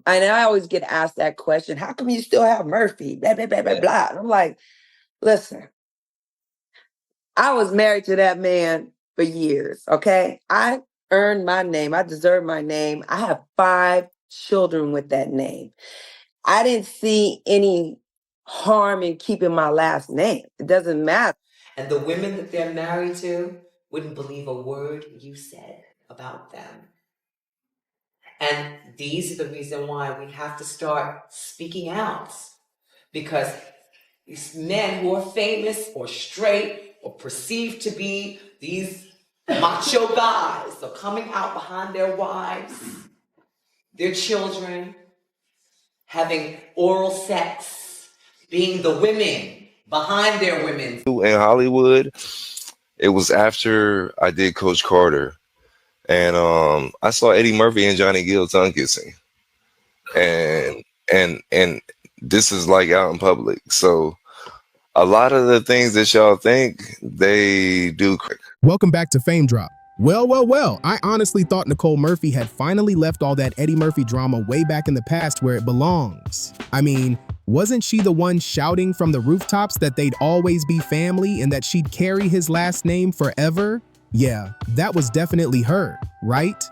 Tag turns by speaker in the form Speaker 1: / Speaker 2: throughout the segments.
Speaker 1: And I always get asked that question, how come you still have Murphy? Blah, blah, blah, blah, blah. And I'm like, listen, I was married to that man for years, okay? I earned my name. I deserve my name. I have 5 children with that name. I didn't see any harm in keeping my last name. It doesn't matter.
Speaker 2: And the women that they're married to wouldn't believe a word you said about them. And these are the reason why we have to start speaking out. Because these men who are famous or straight or perceived to be these macho guys are coming out behind their wives, their children, having oral sex, being the women behind their women.
Speaker 3: In Hollywood, it was after I did Coach Carter, and I saw Eddie Murphy and Johnny Gill tongue kissing, and this is like out in public. So a lot of the things that y'all think, they do.
Speaker 4: Welcome back to Fame Drop. Well, I honestly thought Nicole Murphy had finally left all that Eddie Murphy drama way back in the past where it belongs. I mean, wasn't she the one shouting from the rooftops that they'd always be family and that she'd carry his last name forever? Yeah, that was definitely her, right?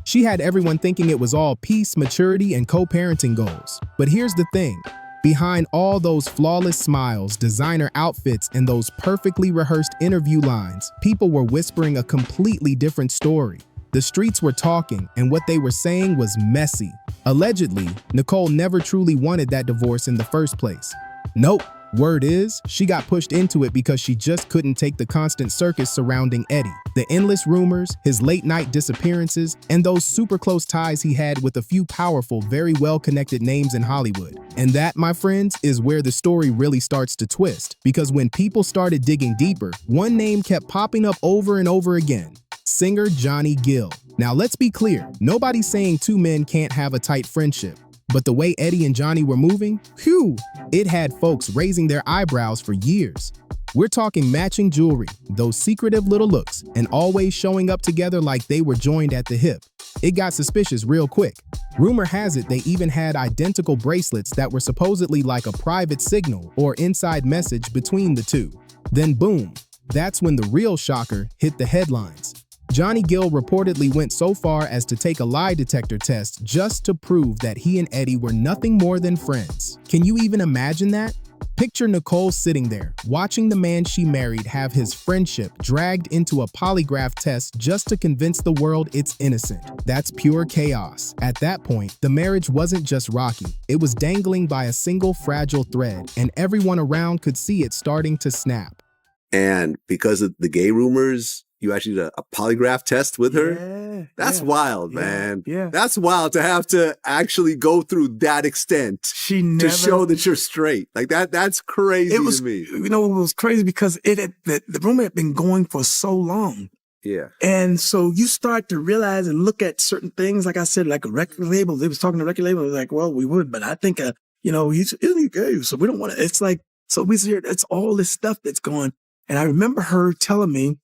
Speaker 4: She had everyone thinking it was all peace, maturity, and co-parenting goals. But here's the thing. Behind all those flawless smiles, designer outfits, and those perfectly rehearsed interview lines, people were whispering a completely different story. The streets were talking, and what they were saying was messy. Allegedly, Nicole never truly wanted that divorce in the first place. Nope. Word is, she got pushed into it because she just couldn't take the constant circus surrounding Eddie. The endless rumors, his late-night disappearances, and those super close ties he had with a few powerful, very well-connected names in Hollywood. And that, my friends, is where the story really starts to twist. Because when people started digging deeper, one name kept popping up over and over again. Singer Johnny Gill. Now let's be clear, nobody's saying 2 men can't have a tight friendship. But the way Eddie and Johnny were moving, phew, it had folks raising their eyebrows for years. We're talking matching jewelry, those secretive little looks, and always showing up together like they were joined at the hip. It got suspicious real quick. Rumor has it they even had identical bracelets that were supposedly like a private signal or inside message between the two. Then boom, that's when the real shocker hit the headlines. Johnny Gill reportedly went so far as to take a lie detector test just to prove that he and Eddie were nothing more than friends. Can you even imagine that? Picture Nicole sitting there, watching the man she married have his friendship dragged into a polygraph test just to convince the world it's innocent. That's pure chaos. At that point, the marriage wasn't just rocky. It was dangling by a single fragile thread, and everyone around could see it starting to snap.
Speaker 5: And because of the gay rumors, you actually did a polygraph test with her?
Speaker 6: Yeah,
Speaker 5: That's wild, man.
Speaker 6: Yeah.
Speaker 5: That's wild to have to actually go through that extent to show that you're straight. Like that's crazy to me.
Speaker 6: You know, it was crazy because the rumor had been going for so long.
Speaker 5: Yeah.
Speaker 6: And so you start to realize and look at certain things, like I said, like a record label. They was talking to record label, like, well, we would, but I think, isn't he gay? So we don't want to, it's like, so we hear, it's all this stuff that's going. And I remember her telling me,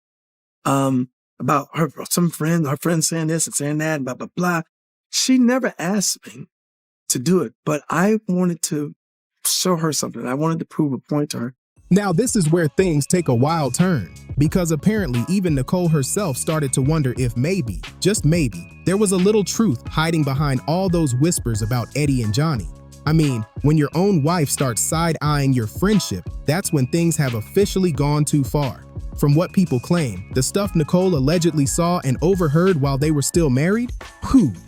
Speaker 6: about her friend saying this and saying that, and blah, blah, blah. She never asked me to do it, but I wanted to show her something. I wanted to prove a point to her.
Speaker 4: Now this is where things take a wild turn, because apparently even Nicole herself started to wonder if maybe, just maybe, there was a little truth hiding behind all those whispers about Eddie and Johnny. I mean, when your own wife starts side-eyeing your friendship, that's when things have officially gone too far. From what people claim, the stuff Nicole allegedly saw and overheard while they were still married,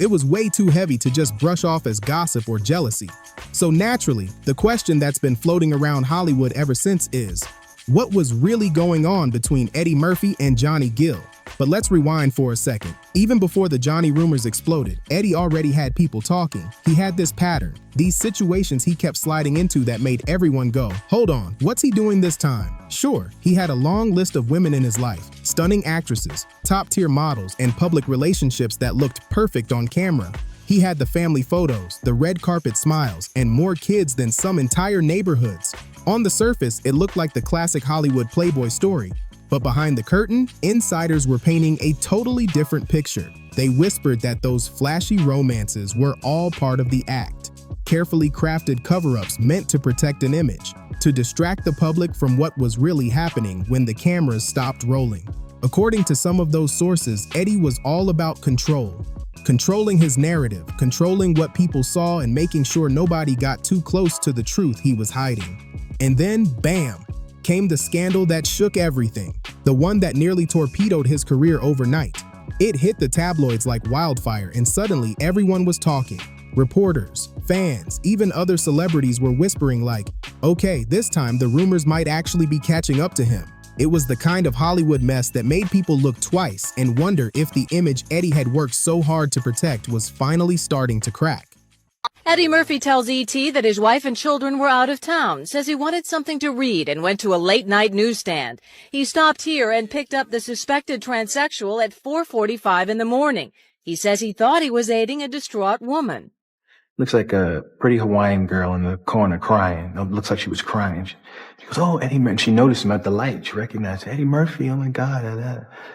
Speaker 4: it was way too heavy to just brush off as gossip or jealousy. So naturally, the question that's been floating around Hollywood ever since is, what was really going on between Eddie Murphy and Johnny Gill? But let's rewind for a second. Even before the Johnny rumors exploded, Eddie already had people talking. He had this pattern, these situations he kept sliding into that made everyone go, hold on, what's he doing this time? Sure, he had a long list of women in his life, stunning actresses, top-tier models, and public relationships that looked perfect on camera. He had the family photos, the red carpet smiles, and more kids than some entire neighborhoods. On the surface, it looked like the classic Hollywood Playboy story. But behind the curtain, insiders were painting a totally different picture. They whispered that those flashy romances were all part of the act, carefully crafted cover-ups meant to protect an image, to distract the public from what was really happening when the cameras stopped rolling. According to some of those sources, Eddie was all about control. Controlling his narrative, controlling what people saw, and making sure nobody got too close to the truth he was hiding. And then, bam, came the scandal that shook everything, the one that nearly torpedoed his career overnight. It hit the tabloids like wildfire, and suddenly everyone was talking. Reporters, fans, even other celebrities were whispering like, okay, this time the rumors might actually be catching up to him. It was the kind of Hollywood mess that made people look twice and wonder if the image Eddie had worked so hard to protect was finally starting to crack.
Speaker 7: Eddie Murphy tells E.T. that his wife and children were out of town, says he wanted something to read and went to a late-night newsstand. He stopped here and picked up the suspected transsexual at 4:45 in the morning. He says he thought he was aiding a distraught woman.
Speaker 8: Looks like a pretty Hawaiian girl in the corner crying. It looks like she was crying. She goes, oh, Eddie Murphy. She noticed him at the light. She recognized Eddie Murphy. Oh, my God.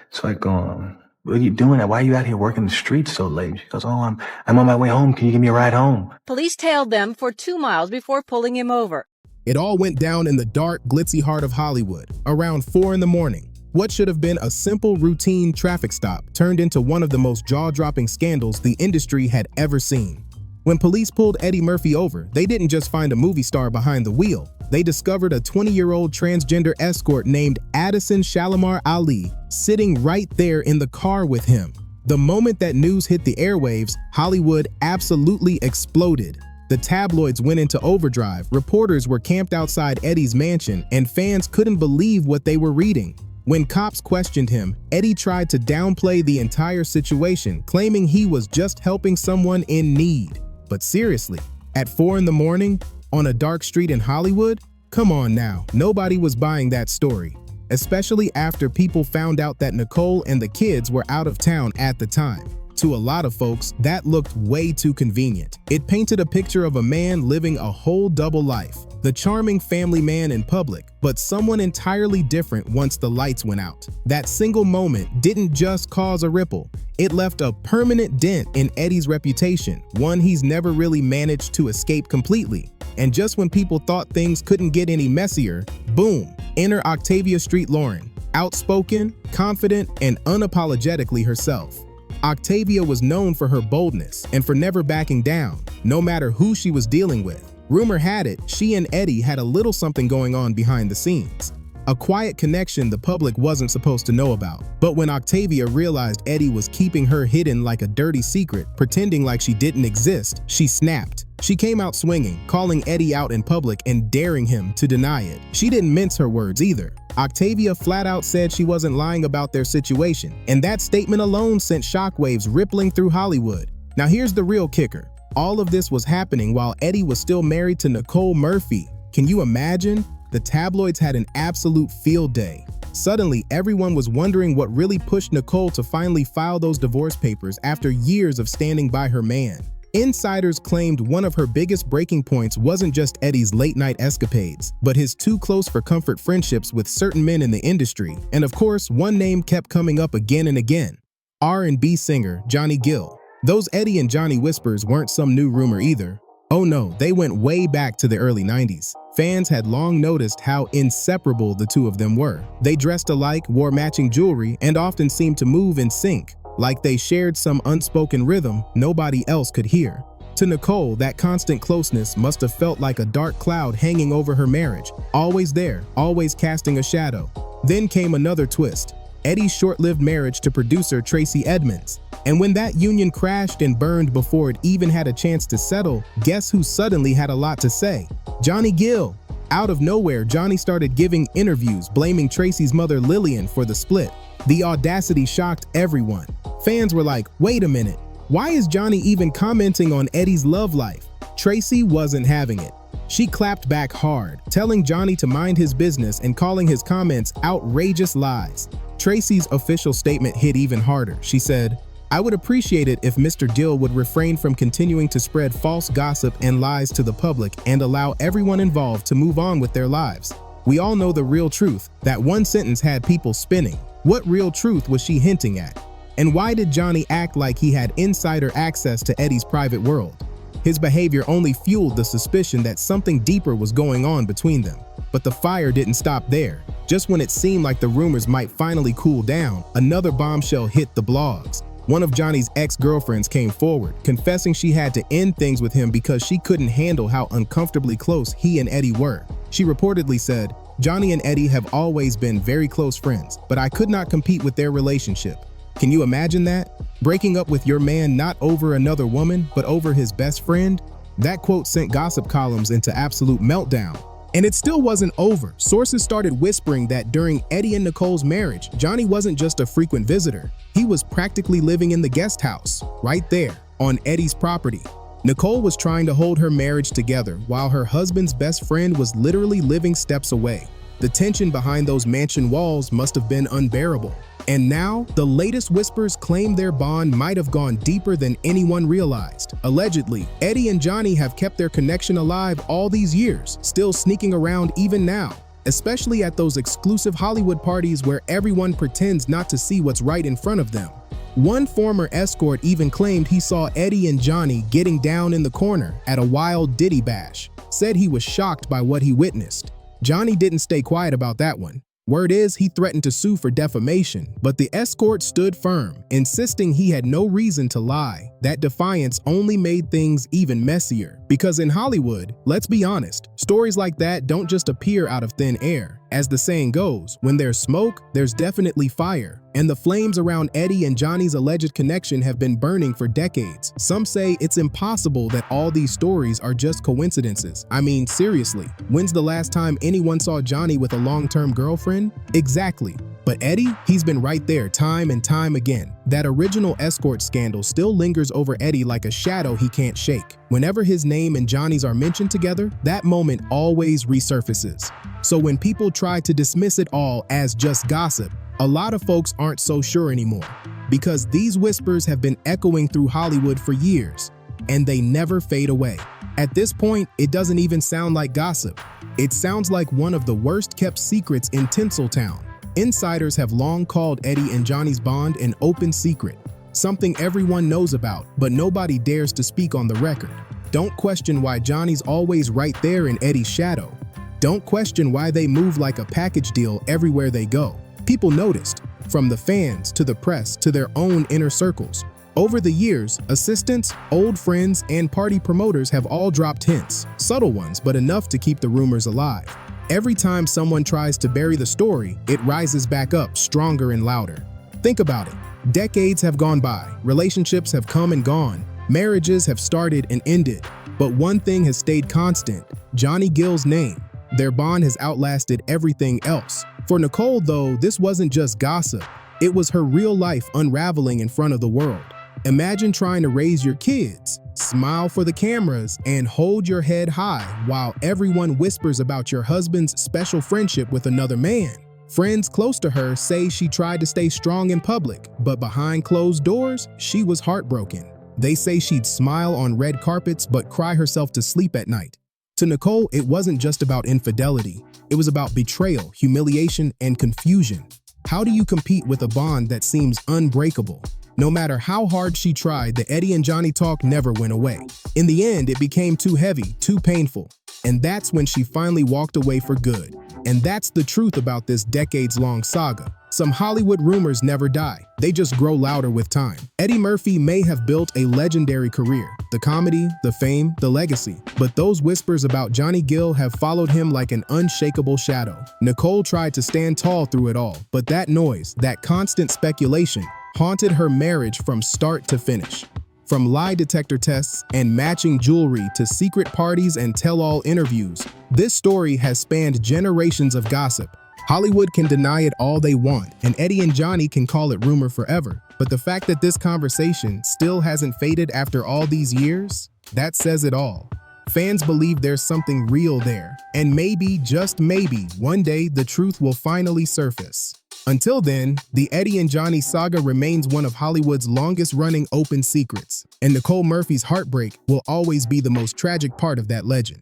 Speaker 8: It's like, what are you doing? Why are you out here working the streets so late? She goes, oh, I'm on my way home. Can you give me a ride home?
Speaker 7: Police tailed them for 2 miles before pulling him over.
Speaker 4: It all went down in the dark, glitzy heart of Hollywood, around 4 in the morning. What should have been a simple, routine traffic stop turned into one of the most jaw-dropping scandals the industry had ever seen. When police pulled Eddie Murphy over, they didn't just find a movie star behind the wheel. They discovered a 20-year-old transgender escort named Addison Shalimar Ali sitting right there in the car with him. The moment that news hit the airwaves, Hollywood absolutely exploded. The tabloids went into overdrive, reporters were camped outside Eddie's mansion, and fans couldn't believe what they were reading. When cops questioned him, Eddie tried to downplay the entire situation, claiming he was just helping someone in need. But seriously, at 4 in the morning, on a dark street in Hollywood? Come on now, nobody was buying that story. Especially after people found out that Nicole and the kids were out of town at the time. To a lot of folks, that looked way too convenient. It painted a picture of a man living a whole double life. The charming family man in public, but someone entirely different once the lights went out. That single moment didn't just cause a ripple. It left a permanent dent in Eddie's reputation, one he's never really managed to escape completely. And just when people thought things couldn't get any messier, boom, enter Octavia Street Lauren, outspoken, confident, and unapologetically herself. Octavia was known for her boldness and for never backing down, no matter who she was dealing with. Rumor had it, she and Eddie had a little something going on behind the scenes. A quiet connection the public wasn't supposed to know about. But when Octavia realized Eddie was keeping her hidden like a dirty secret, pretending like she didn't exist, she snapped. She came out swinging, calling Eddie out in public and daring him to deny it. She didn't mince her words either. Octavia flat out said she wasn't lying about their situation, and that statement alone sent shockwaves rippling through Hollywood. Now here's the real kicker. All of this was happening while Eddie was still married to Nicole Murphy. Can you imagine? The tabloids had an absolute field day. Suddenly, everyone was wondering what really pushed Nicole to finally file those divorce papers after years of standing by her man. Insiders claimed one of her biggest breaking points wasn't just Eddie's late-night escapades, but his too-close-for-comfort friendships with certain men in the industry. And of course, one name kept coming up again and again: R&B singer Johnny Gill. Those Eddie and Johnny whispers weren't some new rumor either. Oh no, they went way back to the early 90s. Fans had long noticed how inseparable the two of them were. They dressed alike, wore matching jewelry, and often seemed to move in sync, like they shared some unspoken rhythm nobody else could hear. To Nicole, that constant closeness must have felt like a dark cloud hanging over her marriage, always there, always casting a shadow. Then came another twist: Eddie's short-lived marriage to producer Tracy Edmonds. And when that union crashed and burned before it even had a chance to settle, guess who suddenly had a lot to say? Johnny Gill. Out of nowhere, Johnny started giving interviews blaming Tracy's mother Lillian for the split. The audacity shocked everyone. Fans were like, wait a minute, why is Johnny even commenting on Eddie's love life? Tracy wasn't having it. She clapped back hard, telling Johnny to mind his business and calling his comments outrageous lies. Tracy's official statement hit even harder. She said, "I would appreciate it if Mr. Gill would refrain from continuing to spread false gossip and lies to the public and allow everyone involved to move on with their lives." We all know the real truth. That one sentence had people spinning. What real truth was she hinting at? And why did Johnny act like he had insider access to Eddie's private world? His behavior only fueled the suspicion that something deeper was going on between them. But the fire didn't stop there. Just when it seemed like the rumors might finally cool down, another bombshell hit the blogs. One of Johnny's ex-girlfriends came forward, confessing she had to end things with him because she couldn't handle how uncomfortably close he and Eddie were. She reportedly said, "Johnny and Eddie have always been very close friends, but I could not compete with their relationship." Can you imagine that? Breaking up with your man not over another woman, but over his best friend? That quote sent gossip columns into absolute meltdown. And it still wasn't over. Sources started whispering that during Eddie and Nicole's marriage, Johnny wasn't just a frequent visitor. He was practically living in the guest house, right there, on Eddie's property. Nicole was trying to hold her marriage together while her husband's best friend was literally living steps away. The tension behind those mansion walls must have been unbearable. And now, the latest whispers claim their bond might have gone deeper than anyone realized. Allegedly, Eddie and Johnny have kept their connection alive all these years, still sneaking around even now, especially at those exclusive Hollywood parties where everyone pretends not to see what's right in front of them. One former escort even claimed he saw Eddie and Johnny getting down in the corner at a wild Diddy bash, said he was shocked by what he witnessed. Johnny didn't stay quiet about that one. Word is he threatened to sue for defamation, but the escort stood firm, insisting he had no reason to lie. That defiance only made things even messier. Because in Hollywood, let's be honest, stories like that don't just appear out of thin air. As the saying goes, when there's smoke, there's definitely fire. And the flames around Eddie and Johnny's alleged connection have been burning for decades. Some say it's impossible that all these stories are just coincidences. I mean, seriously, when's the last time anyone saw Johnny with a long-term girlfriend? Exactly. But Eddie, he's been right there time and time again. That original escort scandal still lingers over Eddie like a shadow he can't shake. Whenever his name and Johnny's are mentioned together, that moment always resurfaces. So when people try to dismiss it all as just gossip, a lot of folks aren't so sure anymore. Because these whispers have been echoing through Hollywood for years, and they never fade away. At this point, it doesn't even sound like gossip. It sounds like one of the worst-kept secrets in Tinseltown. Insiders have long called Eddie and Johnny's bond an open secret, something everyone knows about, but nobody dares to speak on the record. Don't question why Johnny's always right there in Eddie's shadow. Don't question why they move like a package deal everywhere they go. People noticed, from the fans to the press to their own inner circles. Over the years, assistants, old friends, and party promoters have all dropped hints, subtle ones, but enough to keep the rumors alive. Every time someone tries to bury the story, it rises back up stronger and louder. Think about it. Decades have gone by, relationships have come and gone, marriages have started and ended. But one thing has stayed constant: Johnny Gill's name. Their bond has outlasted everything else. For Nicole, though, this wasn't just gossip. It was her real life unraveling in front of the world. Imagine trying to raise your kids, smile for the cameras, and hold your head high while everyone whispers about your husband's special friendship with another man. Friends close to her say she tried to stay strong in public, but behind closed doors, she was heartbroken. They say she'd smile on red carpets but cry herself to sleep at night. To Nicole, it wasn't just about infidelity. It was about betrayal, humiliation, and confusion. How do you compete with a bond that seems unbreakable? No matter how hard she tried, the Eddie and Johnny talk never went away. In the end, it became too heavy, too painful. And that's when she finally walked away for good. And that's the truth about this decades-long saga. Some Hollywood rumors never die. They just grow louder with time. Eddie Murphy may have built a legendary career, the comedy, the fame, the legacy. But those whispers about Johnny Gill have followed him like an unshakable shadow. Nicole tried to stand tall through it all, but that noise, that constant speculation, haunted her marriage from start to finish. From lie detector tests and matching jewelry to secret parties and tell-all interviews, this story has spanned generations of gossip. Hollywood can deny it all they want, and Eddie and Johnny can call it rumor forever. But the fact that this conversation still hasn't faded after all these years, that says it all. Fans believe there's something real there, and maybe, just maybe, one day the truth will finally surface. Until then, the Eddie and Johnny saga remains one of Hollywood's longest-running open secrets, and Nicole Murphy's heartbreak will always be the most tragic part of that legend.